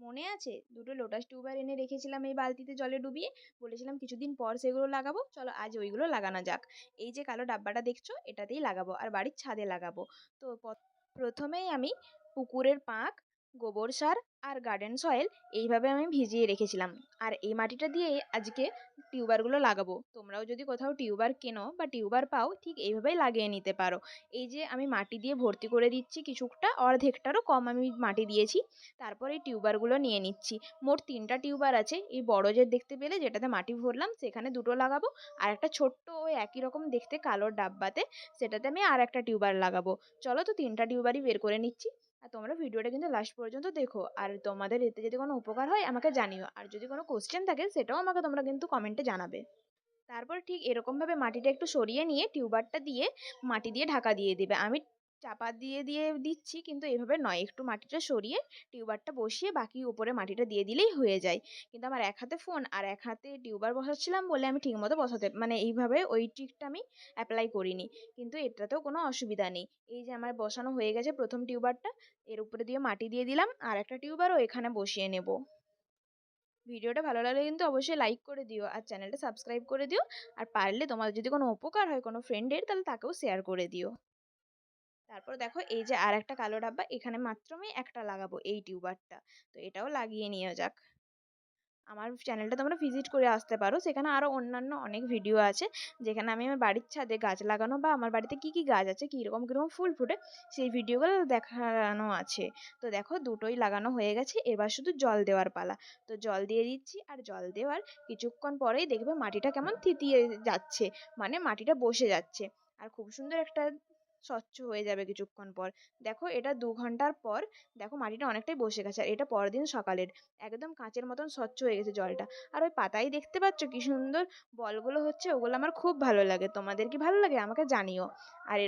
মনে আছে দুটো লোটাস টিউবার এনে রেখেছিলাম এই বালতিতে জলে ডুবিয়ে, বলেছিলাম কিছুদিন পর সেগুলো লাগাবো, চলো আজ ওইগুলো লাগানো যাক। এই যে কালো ডাব্বাটা দেখছো এটাতেই লাগাবো আর বাড়ির ছাদে লাগাবো। তো প্রথমেই আমি পুকুরের পাঁক, গোবর সার আর গার্ডেন সয়েল এইভাবে আমি ভিজিয়ে রেখেছিলাম, আর এই মাটিটা দিয়েই আজকে টিউবারগুলো লাগাবো। তোমরাও যদি কোথাও টিউবার কেনো বা টিউবার পাও ঠিক এইভাবেই লাগিয়ে নিতে পারো। এই যে আমি মাটি দিয়ে ভর্তি করে দিচ্ছি, কিছুটা অর্ধেকটারও কম আমি মাটি দিয়েছি। তারপর এই টিউবারগুলো নিয়ে নিচ্ছি। মোট 3টা টিউবার আছে। এই বড় যে দেখতে পেলে যেটাতে মাটি ভরলাম সেখানে 2টো লাগাবো, আর একটা ছোট্ট ওই একই রকম দেখতে কালো ডাব্বাতে সেটাতে আমি আর একটা টিউবার লাগাবো। চলো তো 3টা টিউবারই বের করে নিচ্ছি। আর তোমরা ভিডিওটা কিন্তু লাস্ট পর্যন্ত দেখো, আর তোমাদের এতে যদি কোনো উপকার হয় আমাকে জানিও, আর যদি কোনো কোশ্চেন থাকে সেটাও আমাকে তোমরা কিন্তু কমেন্টে জানাবে। তারপর ঠিক এরকমভাবে মাটিটা একটু সরিয়ে নিয়ে টিউবারটা দিয়ে মাটি দিয়ে ঢাকা দিয়ে দেবে। আমি চাপা দিয়ে দিয়ে দিচ্ছি, কিন্তু এভাবে নয়, একটু মাটিটা সরিয়ে টিউবারটা বসিয়ে বাকি উপরে মাটিটা দিয়ে দিলেই হয়ে যায়। কিন্তু আমার এক হাতে ফোন আর এক হাতে টিউবার বসাচ্ছিলাম বলে আমি ঠিকমতো বসাতে মানে এইভাবে ওই ট্রিকটা আমি অ্যাপ্লাই করিনি, কিন্তু এটাতেও কোনো অসুবিধা নেই। এই যে আমার বসানো হয়ে গেছে প্রথম টিউবারটা, এর উপরে দিয়ে মাটি দিয়ে দিলাম, আর একটা টিউবারও এখানে বসিয়ে নেব। ভিডিওটা ভালো লাগলে কিন্তু অবশ্যই লাইক করে দিও আর চ্যানেলটা সাবস্ক্রাইব করে দিও। আর পারলে তোমাদের যদি কোনো উপকার হয় কোনো ফ্রেন্ডের তাহলে তাকেও শেয়ার করে দিও। তারপর দেখো এই যে আর একটা কালো ডাব্বা, এখানে মাত্র আমি একটা লাগাবো এই টিউবারটা। তো এটাও লাগিয়ে নিয়ে যাক। আমার চ্যানেলটা তোমরা ভিজিট করে আসতে পারো, সেখানে আরও অন্যান্য অনেক ভিডিও আছে যেখানে আমি আমার বাড়ির ছাদে গাছ লাগানো বা আমার বাড়িতে কি কি গাছ আছে কীরকম কীরকম ফুল ফোটে সেই ভিডিওগুলো দেখানো আছে। তো দেখো দুটোই লাগানো হয়ে গেছে, এবার শুধু জল দেওয়ার পালা। তো জল দিয়ে দিচ্ছি, আর জল দেওয়ার কিছুক্ষণ পরেই দেখবে মাটিটা কেমন থিতিয়ে যাচ্ছে, মানে মাটিটা বসে যাচ্ছে, আর খুব সুন্দর একটা স্বচ্ছ হয়ে যাবে কিছুক্ষণ পর। দেখো এটা 2 ঘন্টার পর দেখো মাটিটা অনেকটাই বসে গেছে, আর এটা পরের দিন সকালের, একদম কাঁচের মতন স্বচ্ছ হয়ে গেছে জলটা। আর ওই পাতায় দেখতে পাচ্ছ কি সুন্দর বলগুলো হচ্ছে, ওগুলো আমার খুব ভালো লাগে। তোমাদের কি ভালো লাগে আমাকে জানিও। আর